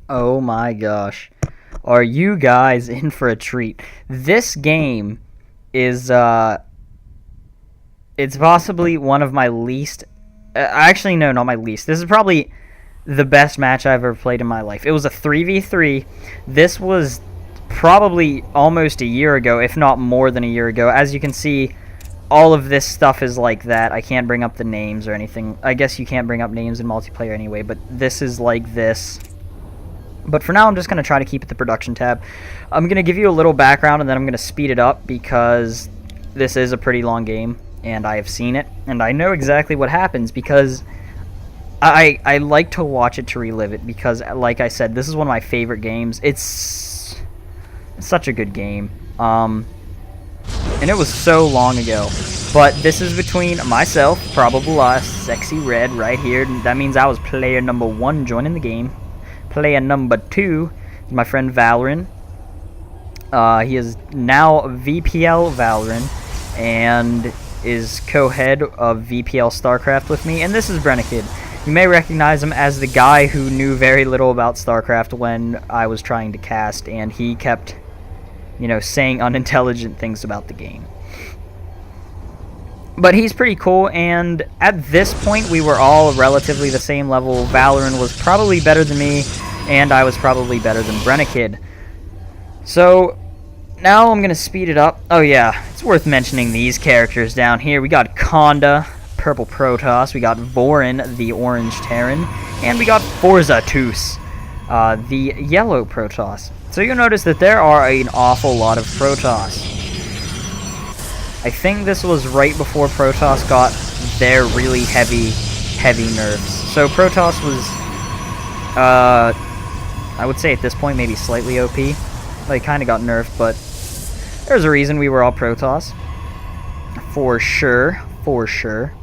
Oh my gosh. Are you guys in for a treat? This game is it's possibly one of my least actually no, not my least. This is probably the best match I've ever played in my life. It was a 3v3. This was probably almost a year ago, if not more than a year ago. As you can see, all of this stuff is like that. I can't bring up the names or anything. I guess you can't bring up names in multiplayer anyway, but this is like this. But for now, I'm just going to try to keep it the production tab. I'm going to give you a little background, and then I'm going to speed it up because this is a pretty long game, and I have seen it, and I know exactly what happens because I like to watch it to relive it because, like I said, this is one of my favorite games. It's such a good game. And it was so long ago. But this is between myself, probably Sexy Red right here. That means I was player number 1 joining the game. Player number 2 is my friend Valorant. He is now VPL Valorant and is co-head of VPL StarCraft with me. And this is Brennikid. You may recognize him as the guy who knew very little about StarCraft when I was trying to cast, and he kept, saying unintelligent things about the game. But he's pretty cool, and at this point we were all relatively the same level. Valorant was probably better than me, and I was probably better than Brennikid. So now I'm going to speed it up. Oh yeah, it's worth mentioning these characters down here. We got Conda, Purple Protoss, we got Vorin, the Orange Terran, and we got Forzatus, the Yellow Protoss. So you'll notice that there are an awful lot of Protoss. I think this was right before Protoss got their really heavy nerfs. So Protoss was, I would say at this point maybe slightly OP. They kind of got nerfed, but there's a reason we were all Protoss. For sure, for sure.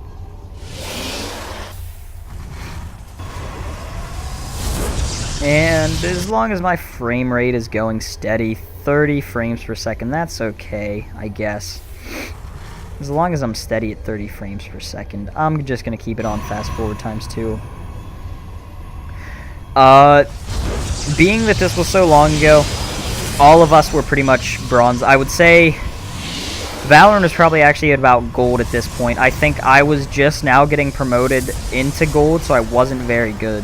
And as long as my frame rate is going steady, 30 frames per second, that's okay, I guess. As long as I'm steady at 30 frames per second, I'm just going to keep it on fast forward times 2. Being that this was so long ago, all of us were pretty much bronze. I would say Valorant is probably actually at about gold at this point. I think I was just now getting promoted into gold, so I wasn't very good.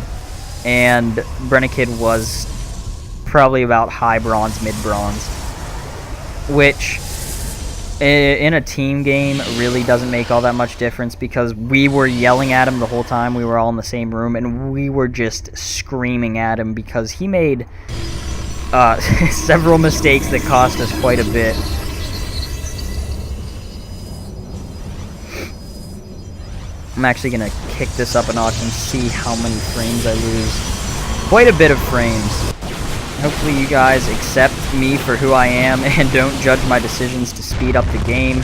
And Brennikid was probably about high bronze, mid bronze, which in a team game really doesn't make all that much difference because we were yelling at him the whole time. We were all in the same room and we were just screaming at him because he made several mistakes that cost us quite a bit. I'm actually going to kick this up a notch and see how many frames I lose. Quite a bit of frames. Hopefully you guys accept me for who I am and don't judge my decisions to speed up the game.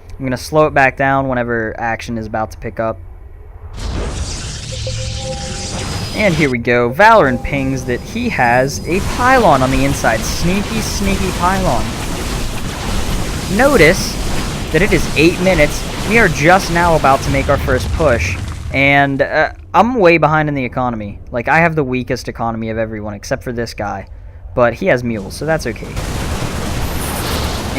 I'm going to slow it back down whenever action is about to pick up. And here we go. Valorant pings that he has a pylon on the inside. Sneaky, sneaky pylon. Notice that it is 8 minutes. We are just now about to make our first push, and I'm way behind in the economy. Like, I have the weakest economy of everyone, except for this guy, but he has mules, so that's okay.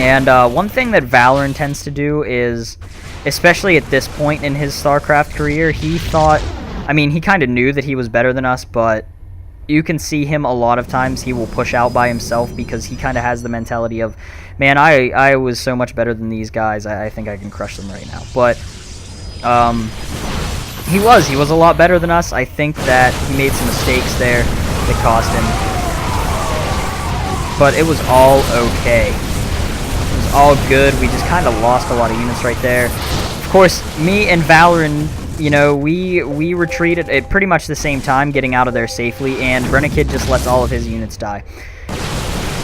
And one thing that Valorant tends to do is, especially at this point in his StarCraft career, he thought, I mean, he kind of knew that he was better than us, but you can see him a lot of times, he will push out by himself because he kind of has the mentality of, man, I was so much better than these guys, I think I can crush them right now. But he was a lot better than us. I think that he made some mistakes there that cost him. But it was all okay. It was all good. We just kind of lost a lot of units right there. Of course, me and Valorant, we retreated at pretty much the same time, getting out of there safely, and Brennikid just lets all of his units die.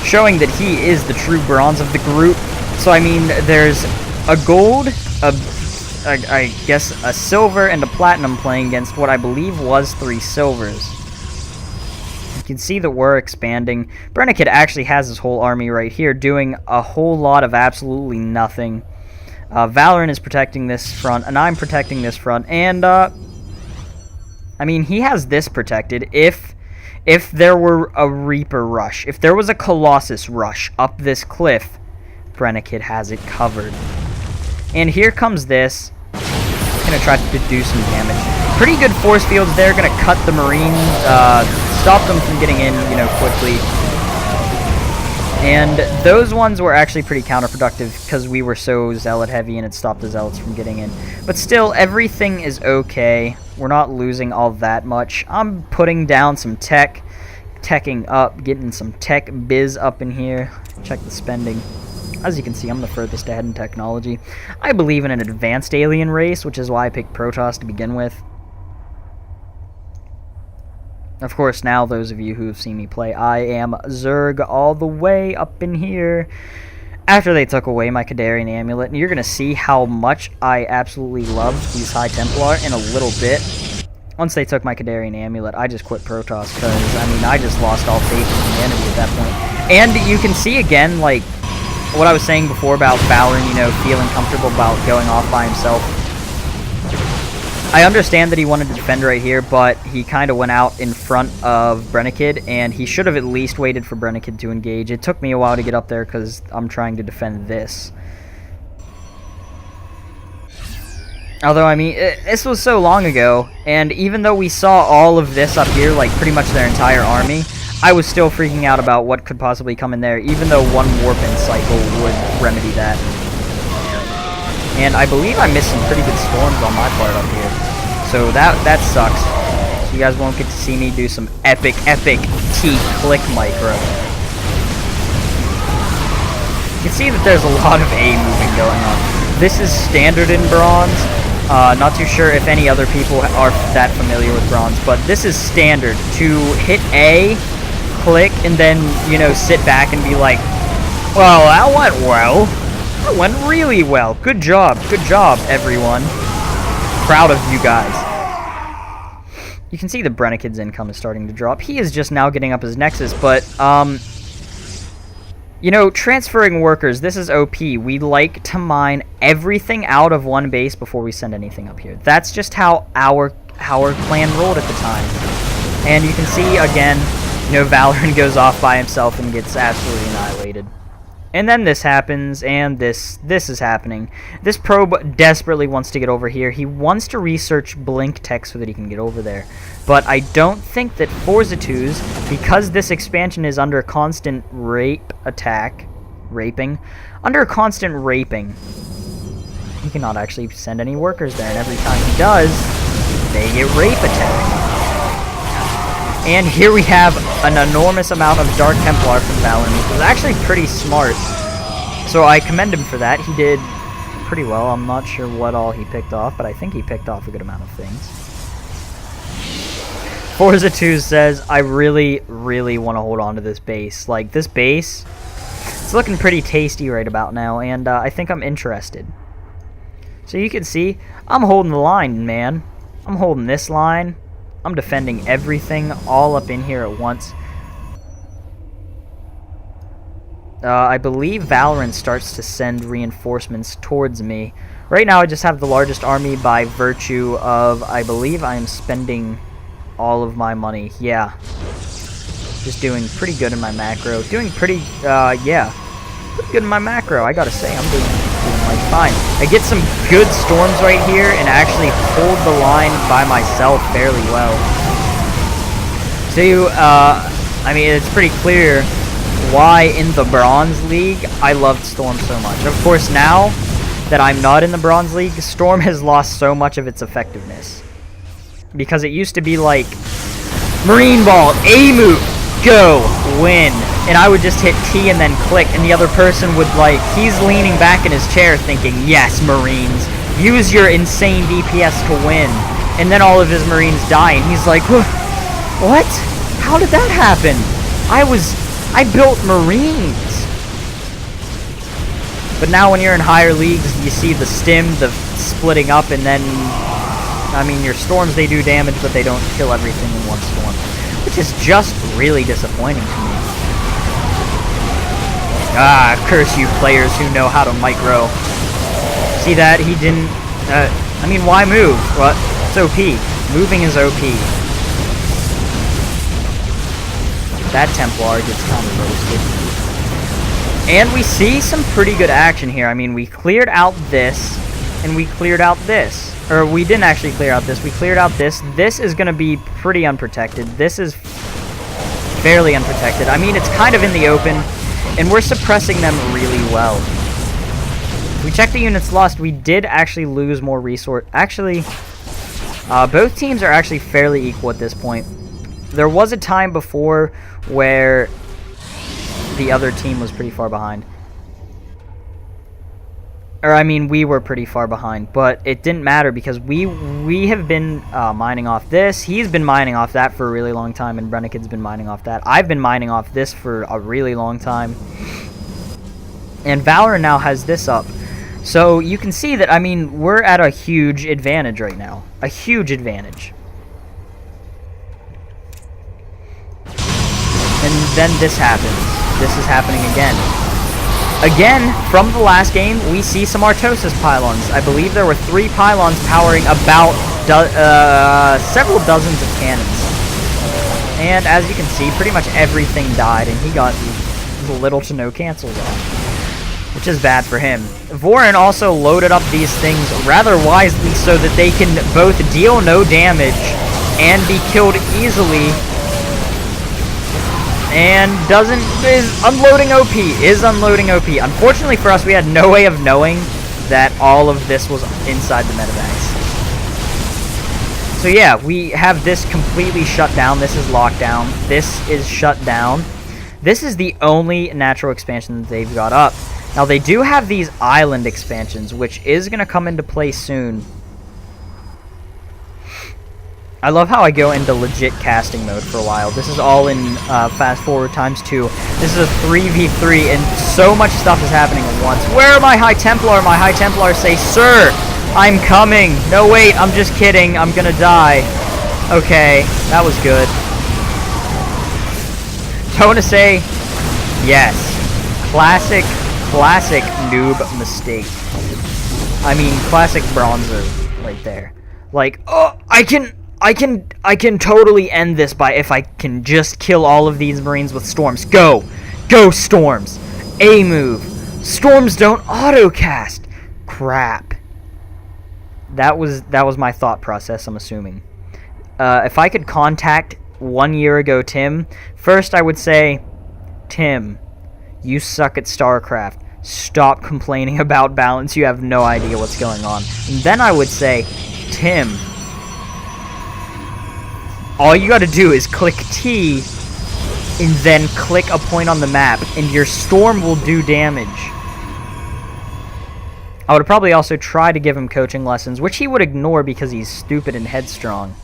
Showing that he is the true bronze of the group. So, I mean, there's a gold, I guess a silver, and a platinum playing against what I believe was 3 silvers. You can see that we're expanding. Brennikid actually has his whole army right here, doing a whole lot of absolutely nothing. Valorant is protecting this front, and I'm protecting this front, and, I mean, he has this protected. If if there were a Reaper rush, if there was a Colossus rush up this cliff, Brennikid has it covered. And here comes this. Gonna try to do some damage. Pretty good force fields there. Gonna cut the Marines, stop them from getting in, you know, quickly. And those ones were actually pretty counterproductive because we were so zealot heavy and it stopped the zealots from getting in. But still, everything is okay. We're not losing all that much. I'm putting down some tech, teching up, getting some tech biz up in here. Check the spending. As you can see, I'm the furthest ahead in technology. I believe in an advanced alien race, which is why I picked Protoss to begin with. Of course, now those of you who have seen me play, I am Zerg all the way up in here. After they took away my Kadarian Amulet, and you're going to see how much I absolutely love these High Templar in a little bit. Once they took my Kadarian Amulet, I just quit Protoss, because, I mean, I just lost all faith in humanity at that point. And you can see again, like, what I was saying before about Valorant, you know, feeling comfortable about going off by himself. I understand that he wanted to defend right here, but he kind of went out in front of Brennikid, and he should have at least waited for Brennikid to engage. It took me a while to get up there because I'm trying to defend this. Although, I mean, this was so long ago, and even though we saw all of this up here, like pretty much their entire army, I was still freaking out about what could possibly come in there, even though one warp-in cycle would remedy that. And I believe I missed some pretty good storms on my part up here. So that sucks. So you guys won't get to see me do some epic T-click micro. You can see that there's a lot of A moving going on. This is standard in Bronze. Not too sure if any other people are that familiar with Bronze, but this is standard. To hit A, click, and then, you know, sit back and be like, well, that went well. That went really well. Good job, everyone. Proud of you guys. You can see the Brennikid's income is starting to drop. He is just now getting up his Nexus, but, you know, transferring workers, this is OP. We like to mine everything out of one base before we send anything up here. That's just how our clan rolled at the time. And you can see, again, you know, Valorant goes off by himself and gets absolutely annihilated. And then this happens, and this is happening. This probe desperately wants to get over here. He wants to research blink tech so that he can get over there. But I don't think that Forza2's, because this expansion is under constant under constant raping, he cannot actually send any workers there. And every time he does, they get rape attacked. And here we have an enormous amount of Dark Templar from Valorant, which was actually pretty smart. So I commend him for that. He did pretty well. I'm not sure what all he picked off, but I think he picked off a good amount of things. Forza2 says, I really, really want to hold on to this base. Like, this base, it's looking pretty tasty right about now, and I think I'm interested. So you can see, I'm holding the line, man. I'm holding this line. I'm defending everything all up in here at once. I believe Valorant starts to send reinforcements towards me. Right now I just have the largest army by virtue of, I believe I am spending all of my money. Yeah. Just doing pretty good in my macro. Doing pretty, yeah. Pretty good in my macro, I gotta say. I'm doing like fine. I get some good storms right here and actually hold the line by myself fairly well. So, I mean, it's pretty clear why in the Bronze League I loved Storm so much. Of course, now that I'm not in the Bronze League, Storm has lost so much of its effectiveness. Because it used to be like, Marine Ball, A move, go, win. And I would just hit T and then click, and the other person would, like, he's leaning back in his chair thinking, yes, Marines, use your insane DPS to win. And then all of his Marines die, and he's like, what? How did that happen? I built Marines. But now when you're in higher leagues, you see the stim, the splitting up, and then, I mean, your storms, they do damage, but they don't kill everything in one storm. Which is just really disappointing to me. Ah, curse you players who know how to micro. See that? He didn't, I mean, why move? Well, it's OP. Moving is OP. That Templar gets kind of roasted. And we see some pretty good action here. I mean, we cleared out this, and we cleared out this. Or we didn't actually clear out this. We cleared out this. This is going to be pretty unprotected. This is fairly unprotected. I mean, it's kind of in the open, and we're suppressing them really well. We checked the units lost. We did actually lose more resource. Actually, both teams are actually fairly equal at this point. There was a time before where the other team was pretty far behind. Or, I mean, we were pretty far behind, but it didn't matter because we have been mining off this. He's been mining off that for a really long time, and Brennikid's been mining off that. I've been mining off this for a really long time. And Valor now has this up. So you can see that, I mean, we're at a huge advantage right now. A huge advantage. And then this happens. This is happening again. Again, from the last game, we see some Artosis pylons. I believe there were 3 pylons powering about several dozens of cannons. And as you can see, pretty much everything died, and he got little to no cancels off, which is bad for him. Vorin also loaded up these things rather wisely so that they can both deal no damage and be killed easily. And is unloading OP. Unfortunately for us, we had no way of knowing that all of this was inside the medevacs. So yeah, we have this completely shut down. This is locked down. This is shut down. This is the only natural expansion that they've got up. Now they do have these island expansions, which is going to come into play soon. I love how I go into legit casting mode for a while. This is all in fast forward ×2. This is a 3v3, and so much stuff is happening at once. Where are my High Templar? My High Templars say, "Sir, I'm coming." No, wait, I'm just kidding. I'm gonna die. Okay, that was good. I want to say, yes, classic noob mistake. I mean, classic bronzer right there. Like, oh, I can totally end this by if I can just kill all of these Marines with storms. Go storms. A move. Storms don't auto-cast. Crap. That was my thought process, I'm assuming. If I could contact 1 year ago Tim, first I would say, Tim, you suck at StarCraft. Stop complaining about balance. You have no idea what's going on. And then I would say, Tim, all you gotta do is click T and then click a point on the map, and your storm will do damage. I would probably also try to give him coaching lessons, which he would ignore because he's stupid and headstrong.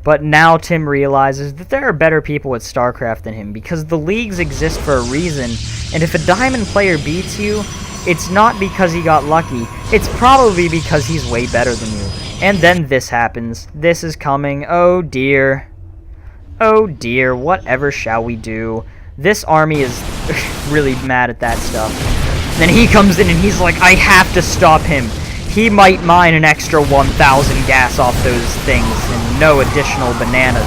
But now Tim realizes that there are better people at StarCraft than him, because the leagues exist for a reason, and if a diamond player beats you, it's not because he got lucky, it's probably because he's way better than you. And then this happens. This is coming. Oh dear. Oh dear, whatever shall we do? This army is really mad at that stuff. Then he comes in and he's like, I have to stop him. He might mine an extra 1,000 gas off those things and no additional bananas.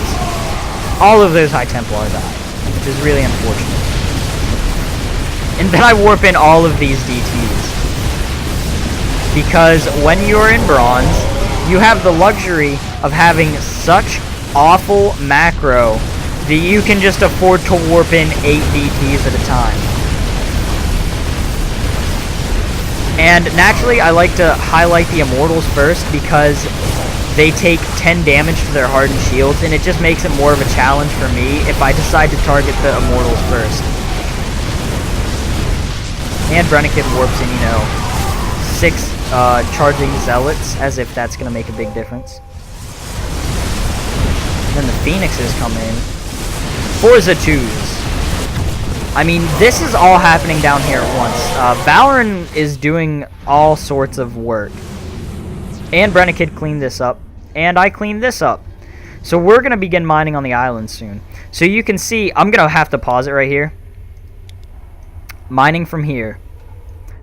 All of those High Templar die, which is really unfortunate. And then I warp in all of these DTs. Because when you're in bronze, you have the luxury of having such awful macro that you can just afford to warp in 8 DTs at a time. And naturally, I like to highlight the Immortals first because they take 10 damage to their hardened shields, and it just makes it more of a challenge for me if I decide to target the Immortals first. And Brennikid warps in, 6 charging Zealots, as if that's going to make a big difference. And then the Phoenixes come in. Forza 2s. I mean, this is all happening down here at once. Valorant is doing all sorts of work. And Brennikid cleaned this up. And I cleaned this up. So we're going to begin mining on the island soon. So you can see, I'm going to have to pause it right here. Mining from here.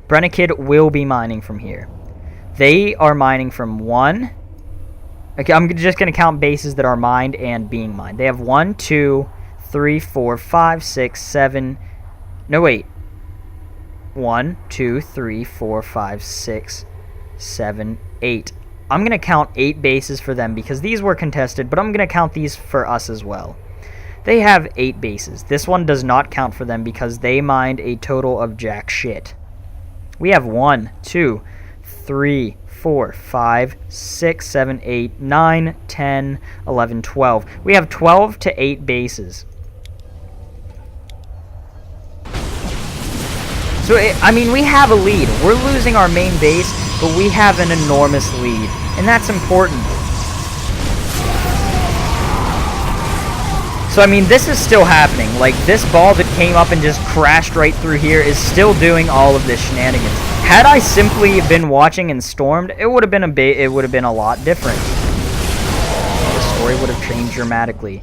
Brennikid will be mining from here. They are mining from 1, Okay, I'm just going to count bases that are mined and being mined. They have 1, 2, 3, 4, 5, 6, 7. No, wait. 1, 2, 3, 4, 5, 6, 7, 8. I'm going to count 8 bases for them because these were contested, but I'm going to count these for us as well. They have 8 bases. This one does not count for them because they mined a total of jack shit. We have 1, 2, 3, 4, 5, 6, 7, 8, 9, 10, 11, 12. We have 12 to 8 bases. So, I mean, we have a lead. We're losing our main base, but we have an enormous lead. And that's important. So, I mean, this is still happening. Like, this ball that came up and just crashed right through here is still doing all of this shenanigans. Had I simply been watching and stormed, it would have been a lot different. The story would have changed dramatically.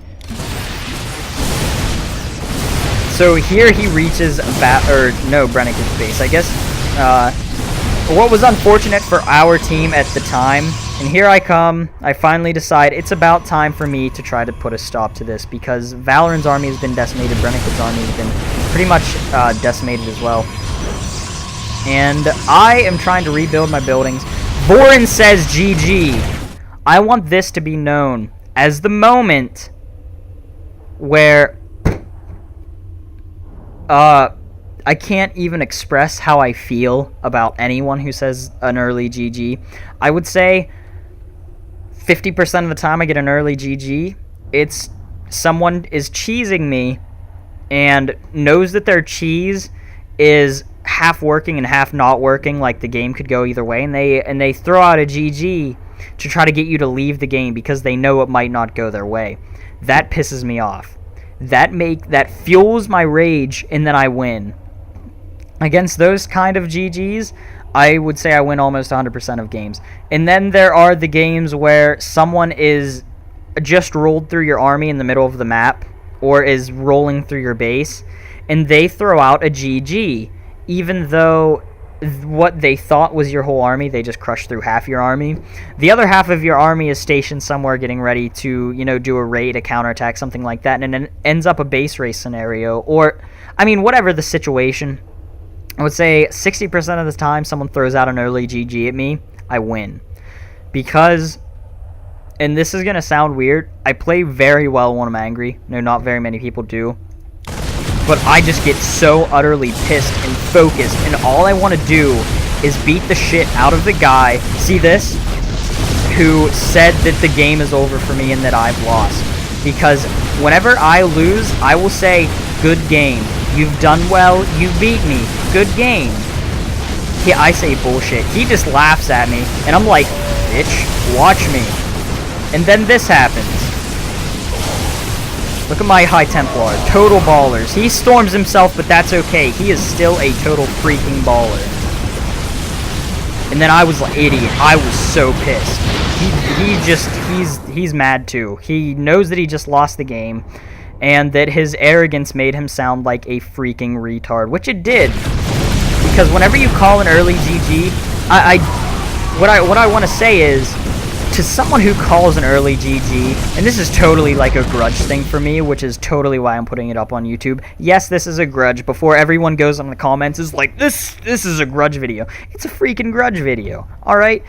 So here he reaches Brennigan's base. I guess what was unfortunate for our team at the time, and here I come, I finally decide it's about time for me to try to put a stop to this because Valorant's army has been decimated, Brennigan's army has been pretty much decimated as well. And I am trying to rebuild my buildings. Vorin says GG. I want this to be known as the moment where I can't even express how I feel about anyone who says an early GG. I would say 50% of the time I get an early GG, it's someone is cheesing me and knows that their cheese is half working and half not working, like the game could go either way, and they throw out a GG to try to get you to leave the game because they know it might not go their way. That pisses me off. That fuels my rage, and then I win. Against those kind of GGs, I would say I win almost 100% of games. And then there are the games where someone is just rolled through your army in the middle of the map, or is rolling through your base, and they throw out a GG, even though what they thought was your whole army, they just crushed through half your army. The other half of your army is stationed somewhere getting ready to, do a raid, a counterattack, something like that, and it ends up a base race scenario, or, I mean, whatever the situation. I would say 60% of the time someone throws out an early GG at me, I win. Because, and this is going to sound weird, I play very well when I'm angry. No, not very many people do. But I just get so utterly pissed and focused, and all I want to do is beat the shit out of the guy, see this, who said that the game is over for me and that I've lost. Because whenever I lose, I will say, good game. You've done well, you beat me. Good game. Yeah, I say bullshit. He just laughs at me, and I'm like, bitch, watch me. And then this happens. Look at my High Templar. Total ballers. He storms himself, but that's okay. He is still a total freaking baller. And then I was like, idiot. I was so pissed. He's mad too. He knows that he just lost the game, and that his arrogance made him sound like a freaking retard, which it did. Because whenever you call an early GG, what I want to say is, to someone who calls an early GG, and this is totally like a grudge thing for me, which is totally why I'm putting it up on YouTube. Yes, this is a grudge. Before everyone goes on the comments is like, this is a grudge video. It's a freaking grudge video. Alright?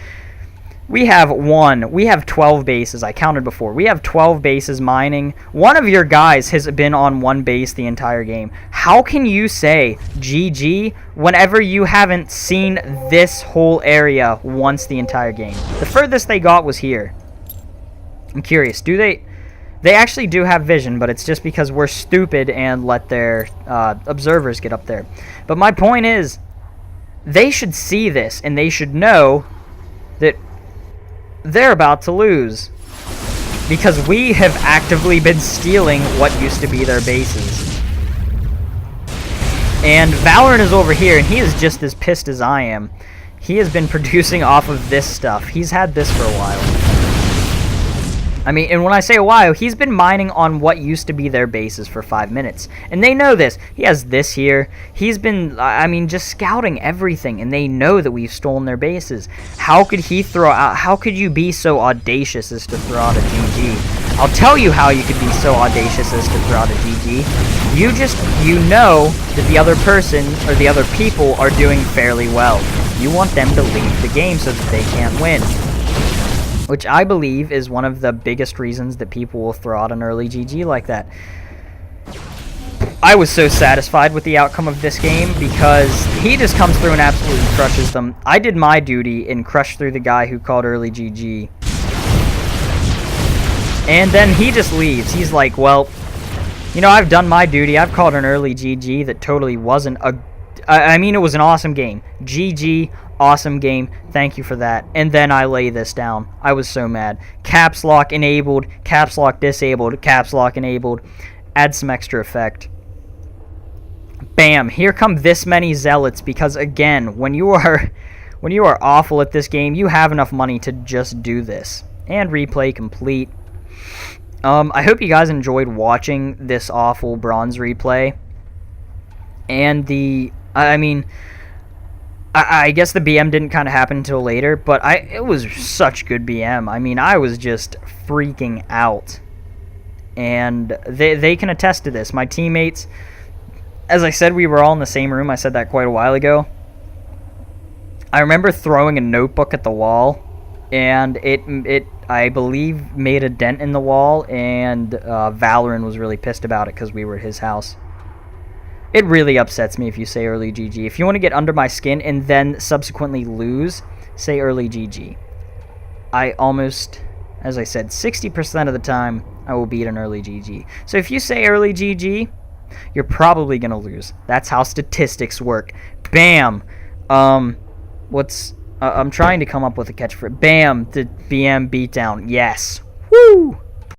We have 12 bases. I counted before. We have 12 bases mining. One of your guys has been on one base the entire game. How can you say GG whenever you haven't seen this whole area once the entire game? The furthest they got was here. I'm curious. Do they actually do have vision, but it's just because we're stupid and let their observers get up there. But my point is, they should see this, and they should know that they're about to lose, because we have actively been stealing what used to be their bases. And Valorant is over here, and he is just as pissed as I am. He has been producing off of this stuff. He's had this for a while. I mean, and when I say a while, he's been mining on what used to be their bases for 5 minutes. And they know this. He has this here. He's been, I mean, just scouting everything, and they know that we've stolen their bases. How could he throw out, how could you be so audacious as to throw out a GG? I'll tell you how you could be so audacious as to throw out a GG. You know that the other person, or the other people, are doing fairly well. You want them to leave the game so that they can't win. Which I believe is one of the biggest reasons that people will throw out an early GG like that. I was so satisfied with the outcome of this game because he just comes through and absolutely crushes them. I did my duty and crushed through the guy who called early GG. And then he just leaves. He's like, well, you know, I've done my duty. I've called an early GG that totally wasn't a... I mean, it was an awesome game. GG. Awesome game. Thank you for that. And then I lay this down. I was so mad. Caps lock enabled. Caps lock disabled. Caps lock enabled. Add some extra effect. Bam. Here come this many zealots because, again, when you are awful at this game, you have enough money to just do this. And replay complete. I hope you guys enjoyed watching this awful bronze replay. And I guess the BM didn't kind of happen until later, but it was such good BM. I mean, I was just freaking out. And they can attest to this. My teammates, as I said, we were all in the same room. I said that quite a while ago. I remember throwing a notebook at the wall, and it I believe, made a dent in the wall, and Valorant was really pissed about it because we were at his house. It really upsets me if you say early GG. If you want to get under my skin and then subsequently lose, say early GG. I almost, as I said, 60% of the time, I will beat an early GG. So if you say early GG, you're probably going to lose. That's how statistics work. Bam! I'm trying to come up with a catchphrase. Bam! The BM Beatdown. Yes. Woo!